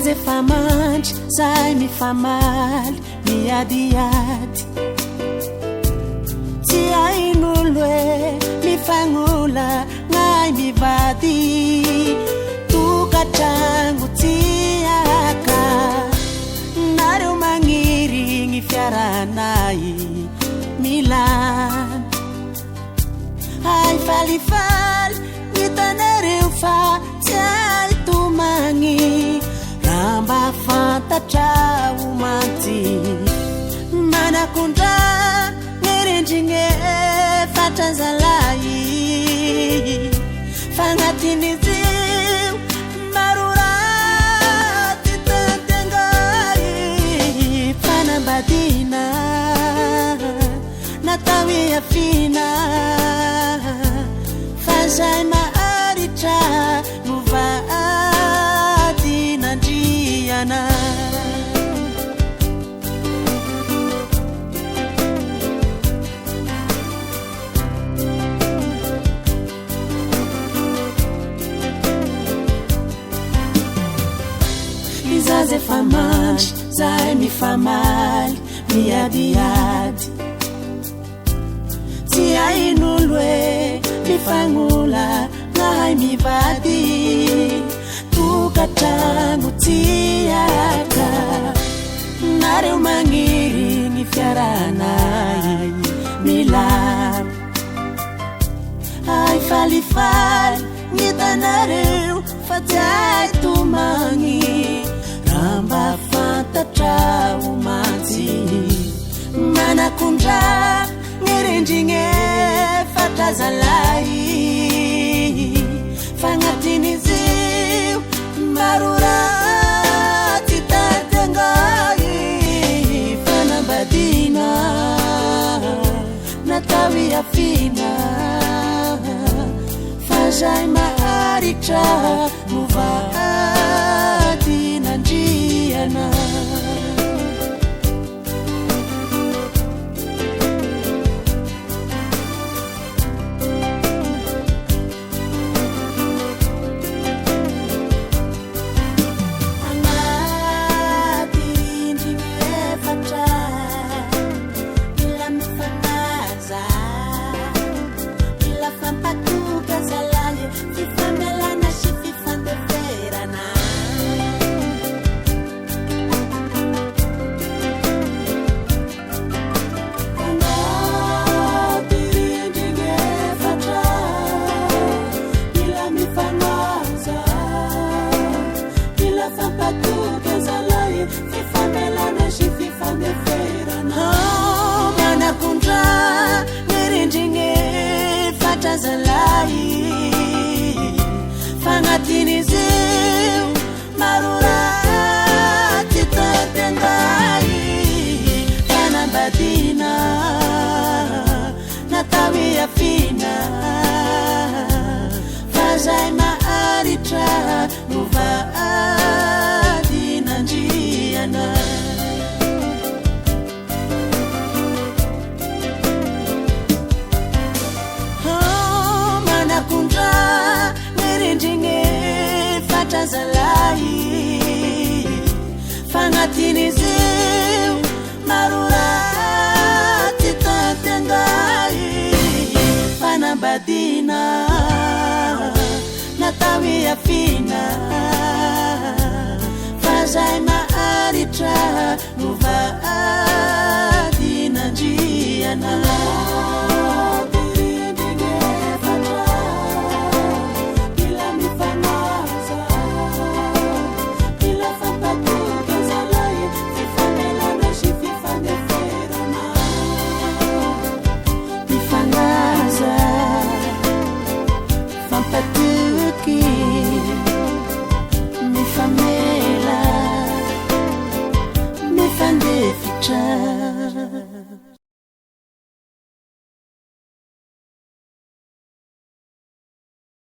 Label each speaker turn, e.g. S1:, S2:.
S1: Izaze famantry zay mifamaly miadiady tsy hain'olo hoe mifagnola ngay mivady tokatrano tsy aka nareo magniry gny fiaranay milana ay falifaly hitanareo fa tsy ay tomagny ramba fantatra ho mantsy manakondra ngerendrigny fatranzalay fagnatin'izio maro raty tantengay fanambadina natao iafina fa zay maharitra no vaady nandriana Izaze famantry zay mifamaly miadiady tsy hain'olo hoe mifagnola ngay mivady tokatrano tsy aka nareo magniry gny fiaranay milana ay falifaly hitanareo fa tsy ay tomagny ramba fantatra ho mantsy manakondra ngerendrigny fatrazalay fagnatin'izio maro raty tantengay fanambadina natao iafina fa zay maharitra no vaady nandriana fagnatin'izio maro raty tantengay fanambadina natao iafina fa zay maharitra no vaady nandriana manakondra ngerendrigny fatrazalay fagnatin'izio maro raty tantengay fanambadina natao iafina